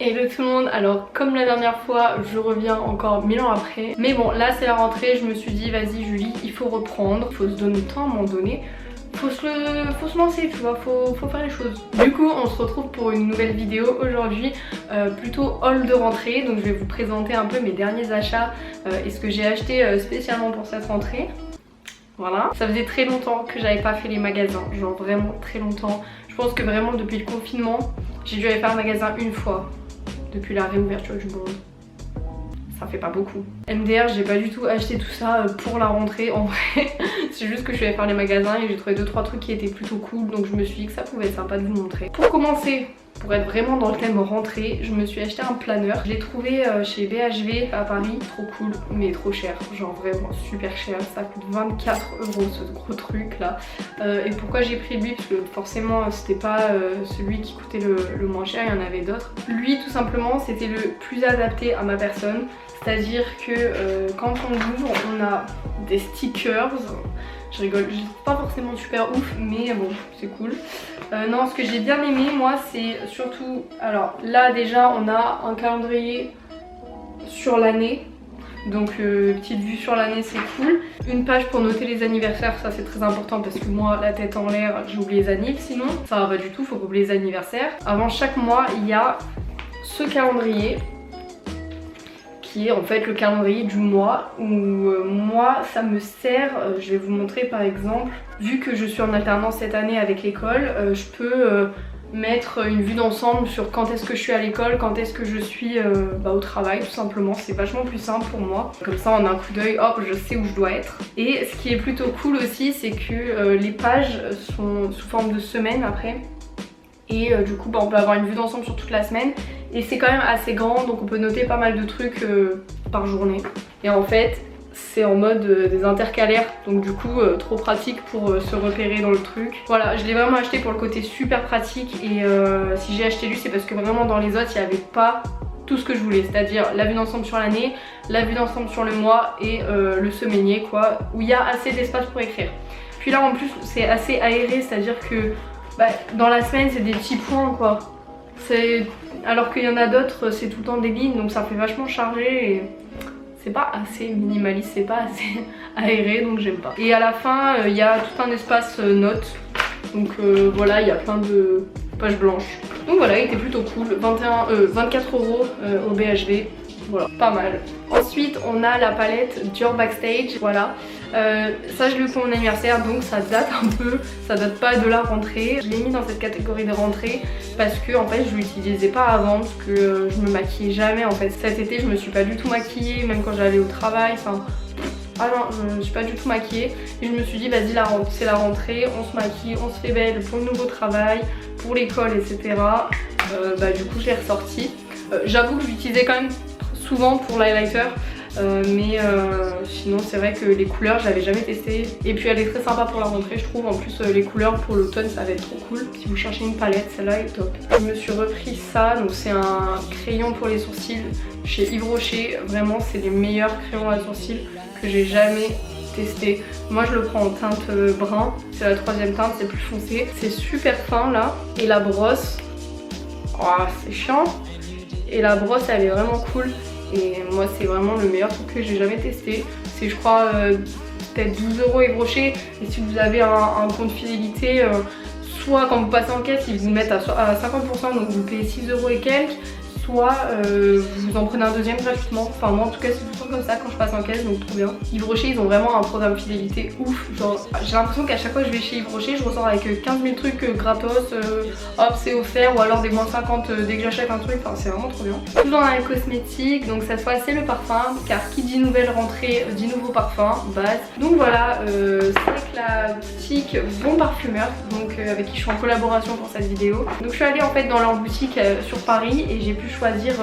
Hello tout le monde, alors comme la dernière fois je reviens encore 1000 ans après. Mais bon là c'est la rentrée, je me suis dit vas-y Julie il faut reprendre, il faut se donner le temps à un moment donné. Faut se lancer, tu vois, faut faire les choses. Du coup on se retrouve pour une nouvelle vidéo aujourd'hui, plutôt haul de rentrée. Donc je vais vous présenter un peu mes derniers achats et ce que j'ai acheté spécialement pour cette rentrée. Voilà, ça faisait très longtemps que j'avais pas fait les magasins, genre vraiment très longtemps. Je pense que vraiment depuis le confinement, j'ai dû aller faire un magasin une fois. Depuis la réouverture du monde. Ça fait pas beaucoup. MDR, j'ai pas du tout acheté tout ça pour la rentrée en vrai. C'est juste que je suis allée faire les magasins et j'ai trouvé 2-3 trucs qui étaient plutôt cool. Donc je me suis dit que ça pouvait être sympa de vous montrer. Pour commencer, pour être vraiment dans le thème rentrée, je me suis acheté un planeur. Je l'ai trouvé chez BHV à Paris. Trop cool mais trop cher. Genre vraiment super cher. Ça coûte 24 € ce gros truc là. Et pourquoi j'ai pris lui? Parce que forcément c'était pas celui qui coûtait le moins cher, il y en avait d'autres. Lui tout simplement c'était le plus adapté à ma personne. C'est-à-dire que quand on l'ouvre on a des stickers. Je rigole, c'est pas forcément super ouf mais bon c'est cool. Non, ce que j'ai bien aimé moi c'est surtout, alors là déjà on a un calendrier sur l'année. Donc petite vue sur l'année c'est cool. Une page pour noter les anniversaires, ça c'est très important parce que moi la tête en l'air j'oublie les anniversaires sinon. Ça va pas du tout, faut pas oublier les anniversaires. Avant chaque mois il y a ce calendrier qui est en fait le calendrier du mois où moi ça me sert, je vais vous montrer par exemple, vu que je suis en alternance cette année avec l'école, je peux mettre une vue d'ensemble sur quand est-ce que je suis à l'école, quand est-ce que je suis au travail tout simplement. C'est vachement plus simple pour moi, comme ça en un coup d'œil hop je sais où je dois être. Et ce qui est plutôt cool aussi c'est que les pages sont sous forme de semaine après. Et du coup on peut avoir une vue d'ensemble sur toute la semaine. Et c'est quand même assez grand donc on peut noter pas mal de trucs par journée. Et en fait c'est en mode des intercalaires. Donc du coup trop pratique pour se repérer dans le truc. Voilà, je l'ai vraiment acheté pour le côté super pratique. Et si j'ai acheté lui c'est parce que vraiment dans les autres il n'y avait pas tout ce que je voulais. C'est-à-dire la vue d'ensemble sur l'année, la vue d'ensemble sur le mois et le semainier quoi. Où il y a assez d'espace pour écrire. Puis là en plus c'est assez aéré, c'est-à-dire que dans la semaine c'est des petits points quoi. Alors qu'il y en a d'autres c'est tout le temps des lignes donc ça fait vachement chargé et c'est pas assez minimaliste, c'est pas assez aéré donc j'aime pas. Et à la fin il y a tout un espace notes donc voilà il y a plein de pages blanches. Donc voilà il était plutôt cool, 24 € au BHV. Voilà, pas mal. Ensuite on a la palette Dior Backstage, voilà. Ça je l'ai eu pour mon anniversaire donc ça date un peu, ça date pas de la rentrée. Je l'ai mis dans cette catégorie de rentrée parce que en fait je l'utilisais pas avant parce que je me maquillais jamais en fait. Cet été je me suis pas du tout maquillée même quand j'allais au travail, enfin... Ah non, je me suis pas du tout maquillée et je me suis dit vas-y c'est la rentrée, on se maquille, on se fait belle pour le nouveau travail, pour l'école etc. Du coup je l'ai ressorti. J'avoue que je l'utilisais quand même souvent pour l'highlighter mais sinon c'est vrai que les couleurs j'avais jamais testé et puis elle est très sympa pour la rentrée je trouve. En plus les couleurs pour l'automne ça va être trop cool. Si vous cherchez une palette celle-là est top. Je me suis repris ça, donc c'est un crayon pour les sourcils chez Yves Rocher. Vraiment c'est les meilleurs crayons à sourcils que j'ai jamais testé. Moi je le prends en teinte brun, c'est la troisième teinte, c'est plus foncé. C'est super fin là et la brosse, oh, c'est chiant. Et la brosse elle est vraiment cool. Et moi c'est vraiment le meilleur truc que j'ai jamais testé. C'est je crois peut-être 12 € Yves Rocher. Et si vous avez un compte fidélité, soit quand vous passez en caisse ils vous mettent à 50% donc vous payez 6 € et quelques. Soit vous en prenez un deuxième gratuitement. Enfin moi en tout cas c'est tout le temps comme ça quand je passe en caisse donc trop bien. Yves Rocher ils ont vraiment un programme fidélité ouf. Genre j'ai l'impression qu'à chaque fois que je vais chez Yves Rocher je ressors avec 15 000 trucs gratos. Hop c'est offert ou alors des moins 50 dès que j'achète un truc. Enfin c'est vraiment trop bien. Toujours dans les cosmétiques donc cette fois c'est le parfum. Car qui dit nouvelle rentrée dit nouveau parfum base. Donc voilà c'est avec la boutique Bon Parfumeur donc avec qui je suis en collaboration pour cette vidéo. Donc je suis allée en fait dans leur boutique sur Paris et j'ai pu choisir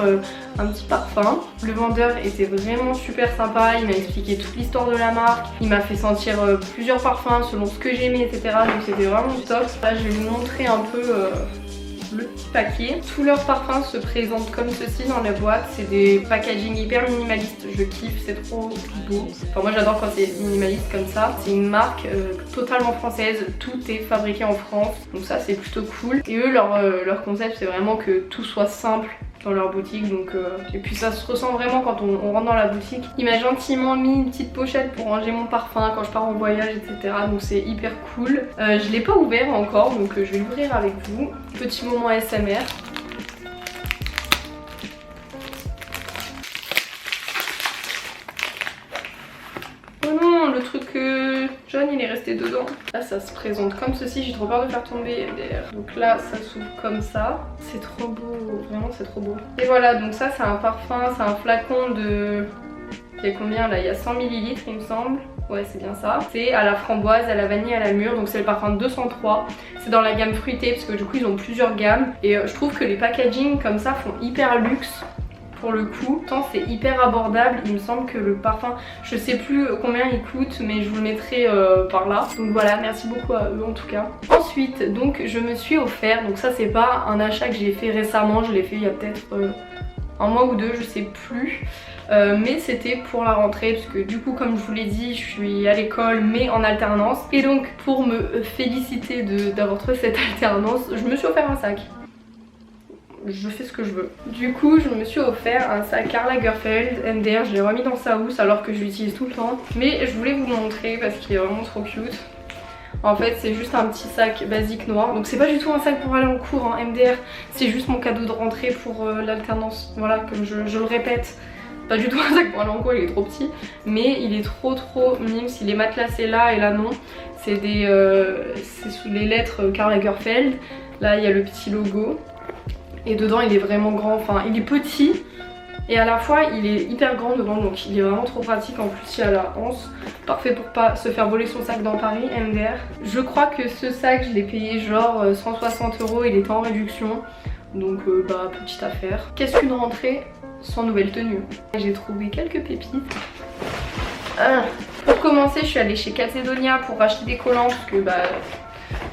un petit parfum. Le vendeur était vraiment super sympa, il m'a expliqué toute l'histoire de la marque, il m'a fait sentir plusieurs parfums selon ce que j'aimais etc. Donc c'était vraiment top. Là je vais vous montrer un peu le petit paquet. Tous leurs parfums se présentent comme ceci dans la boîte. C'est des packaging hyper minimalistes, je kiffe, c'est trop beau. Enfin moi j'adore quand c'est minimaliste comme ça. C'est une marque totalement française, tout est fabriqué en France. Donc ça c'est plutôt cool. Et eux leur concept c'est vraiment que tout soit simple dans leur boutique, donc et puis ça se ressent vraiment quand on rentre dans la boutique. Il m'a gentiment mis une petite pochette pour ranger mon parfum quand je pars en voyage, etc. Donc c'est hyper cool. Je l'ai pas ouvert encore, donc je vais l'ouvrir avec vous. Petit moment ASMR. Oh non, le truc jaune il est resté dedans. Là ça se présente comme ceci, j'ai trop peur de faire tomber MDR. Donc là ça s'ouvre comme ça. C'est trop beau, vraiment c'est trop beau. Et voilà, donc ça c'est un parfum, c'est un flacon de... Il y a combien là? Il y a 100 ml il me semble. Ouais c'est bien ça. C'est à la framboise, à la vanille, à la mûre. Donc c'est le parfum 203. C'est dans la gamme fruitée parce que du coup ils ont plusieurs gammes. Et je trouve que les packaging comme ça font hyper luxe. Pour le coup, tant c'est hyper abordable, il me semble que le parfum, je sais plus combien il coûte mais je vous le mettrai par là. Donc voilà, merci beaucoup à eux en tout cas. Ensuite, donc je me suis offert, donc ça c'est pas un achat que j'ai fait récemment, je l'ai fait il y a peut-être un mois ou deux, je sais plus. Mais c'était pour la rentrée parce que du coup comme je vous l'ai dit je suis à l'école mais en alternance. Et donc pour me féliciter d'avoir trouvé cette alternance, je me suis offert un sac. Je fais ce que je veux. Du coup je me suis offert un sac Karl Lagerfeld MDR, je l'ai remis dans sa housse alors que je l'utilise tout le temps. Mais je voulais vous le montrer parce qu'il est vraiment trop cute. En fait c'est juste un petit sac basique noir. Donc c'est pas du tout un sac pour aller en cours hein, MDR. C'est juste mon cadeau de rentrée pour l'alternance. Voilà, comme je le répète. Pas du tout un sac pour aller en cours, il est trop petit. Mais il est trop mimes, il est matelassé là et là non. C'est sous les lettres Karl Lagerfeld. Là il y a le petit logo. Et dedans il est vraiment grand, enfin il est petit et à la fois il est hyper grand dedans, donc il est vraiment trop pratique. En plus il y a la anse, parfait pour pas se faire voler son sac dans Paris, MDR. Je crois que ce sac je l'ai payé genre 160 €, il était en réduction. Donc bah petite affaire. Qu'est-ce qu'une rentrée sans nouvelle tenue? J'ai trouvé quelques pépites. Pour commencer je suis allée chez Calzedonia pour acheter des collants parce que bah...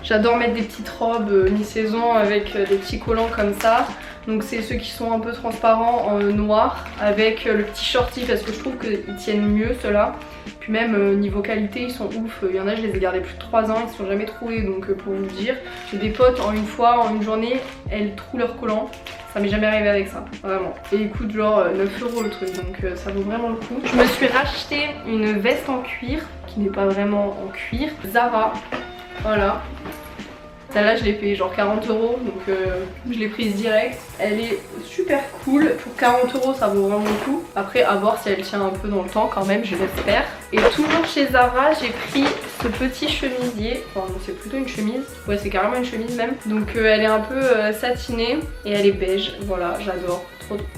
J'adore mettre des petites robes mi-saison avec des petits collants comme ça. Donc c'est ceux qui sont un peu transparents en noir avec le petit shorty parce que je trouve qu'ils tiennent mieux ceux-là. Puis même niveau qualité ils sont ouf. Il y en a je les ai gardés plus de 3 ans, ils se sont jamais troués. Donc pour vous dire, j'ai des potes en une fois, en une journée, elles trouent leurs collants. Ça m'est jamais arrivé avec ça, vraiment. Et il coûte genre 9 € le truc, donc ça vaut vraiment le coup. Je me suis racheté une veste en cuir, qui n'est pas vraiment en cuir. Zara. Voilà, celle-là je l'ai payée genre 40 €, donc je l'ai prise direct. Elle est super cool, pour 40 € ça vaut vraiment le coup. Après à voir si elle tient un peu dans le temps quand même, je l'espère. Et toujours chez Zara j'ai pris ce petit chemisier, enfin c'est plutôt une chemise, ouais c'est carrément une chemise même. Donc elle est un peu satinée et elle est beige, voilà j'adore,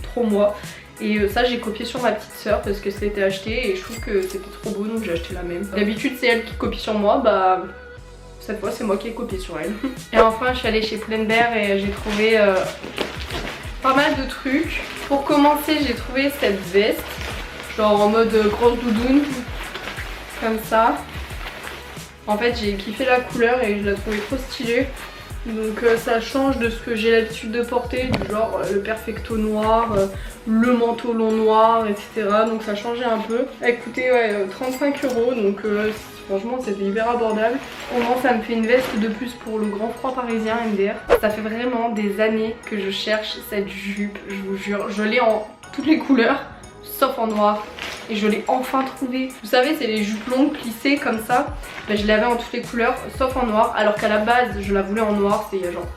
trop moi. Et ça j'ai copié sur ma petite soeur parce que c'était acheté et je trouve que c'était trop beau donc j'ai acheté la même. D'habitude c'est elle qui copie sur moi, bah... Cette fois c'est moi qui ai copié sur elle. Et enfin je suis allée chez Pull&Bear et j'ai trouvé pas mal de trucs. Pour commencer j'ai trouvé cette veste, genre en mode grosse doudoune, comme ça. En fait j'ai kiffé la couleur et je la trouvais trop stylée. Donc ça change de ce que j'ai l'habitude de porter, du genre le perfecto noir, le manteau long noir, etc. Donc ça changeait un peu. Elle coûtait ouais, 35 €, donc franchement c'était hyper abordable. Au moins ça me fait une veste de plus pour le grand froid parisien MDR. Ça fait vraiment des années que je cherche cette jupe, je vous jure. Je l'ai en toutes les couleurs, sauf en noir. Et je l'ai enfin trouvée. Vous savez c'est les jupes longues plissées comme ça. Ben, je l'avais en toutes les couleurs sauf en noir. Alors qu'à la base je la voulais en noir, c'était il y a genre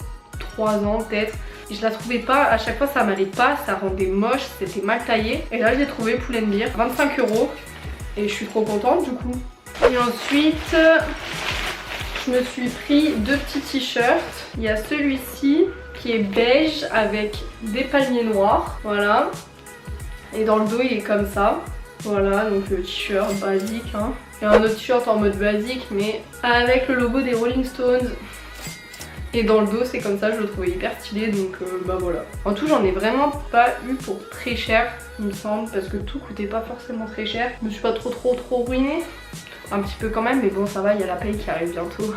3 ans peut-être. Et je la trouvais pas, à chaque fois ça m'allait pas, ça rendait moche, c'était mal taillé. Et là je l'ai trouvé Pull&Bear, 25 €. Et je suis trop contente du coup. Et ensuite je me suis pris 2 petits t-shirts. Il y a celui-ci qui est beige avec des palmiers noirs, voilà. Et dans le dos il est comme ça. Voilà, donc le t-shirt basique hein. Il y a un autre t-shirt en mode basique mais avec le logo des Rolling Stones. Et dans le dos c'est comme ça, je le trouvais hyper stylé donc bah voilà. En tout j'en ai vraiment pas eu pour très cher il me semble, parce que tout coûtait pas forcément très cher. Je me suis pas trop ruinée, un petit peu quand même mais bon ça va, il y a la paye qui arrive bientôt.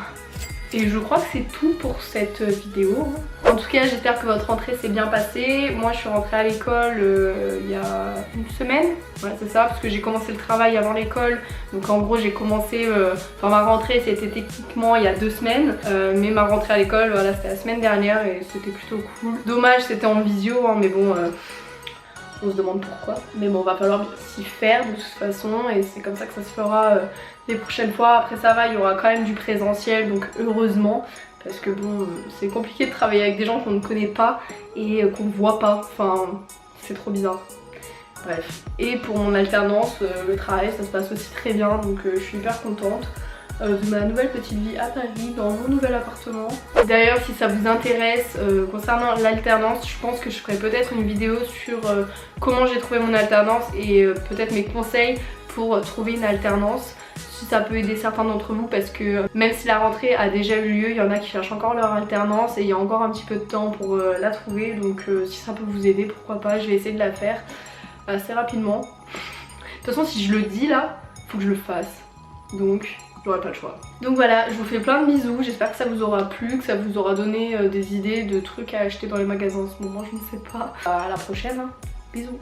Et je crois que c'est tout pour cette vidéo. En tout cas, j'espère que votre rentrée s'est bien passée. Moi, je suis rentrée à l'école il y a une semaine. Ouais, c'est ça, parce que j'ai commencé le travail avant l'école. Donc en gros, j'ai commencé... Enfin, ma rentrée, c'était techniquement il y a 2 semaines. Mais ma rentrée à l'école, voilà, c'était la semaine dernière et c'était plutôt cool. Dommage, c'était en visio, hein, mais bon... on se demande pourquoi. Mais bon, va falloir s'y faire de toute façon. Et c'est comme ça que ça se fera les prochaines fois. Après ça va, il y aura quand même du présentiel, donc heureusement. Parce que bon, c'est compliqué de travailler avec des gens qu'on ne connaît pas et qu'on ne voit pas. Enfin, c'est trop bizarre. Bref. Et pour mon alternance, le travail, ça se passe aussi très bien. Donc je suis hyper contente de ma nouvelle petite vie à Paris, dans mon nouvel appartement. D'ailleurs, si ça vous intéresse concernant l'alternance, je pense que je ferai peut-être une vidéo sur comment j'ai trouvé mon alternance et peut-être mes conseils pour trouver une alternance. Si ça peut aider certains d'entre vous, parce que même si la rentrée a déjà eu lieu, il y en a qui cherchent encore leur alternance et il y a encore un petit peu de temps pour la trouver. Donc si ça peut vous aider, pourquoi pas, je vais essayer de la faire assez rapidement. De toute façon, si je le dis là, faut que je le fasse. Donc j'aurai pas le choix. Donc voilà, je vous fais plein de bisous, j'espère que ça vous aura plu, que ça vous aura donné des idées de trucs à acheter dans les magasins en ce moment, je ne sais pas. À la prochaine, hein. Bisous.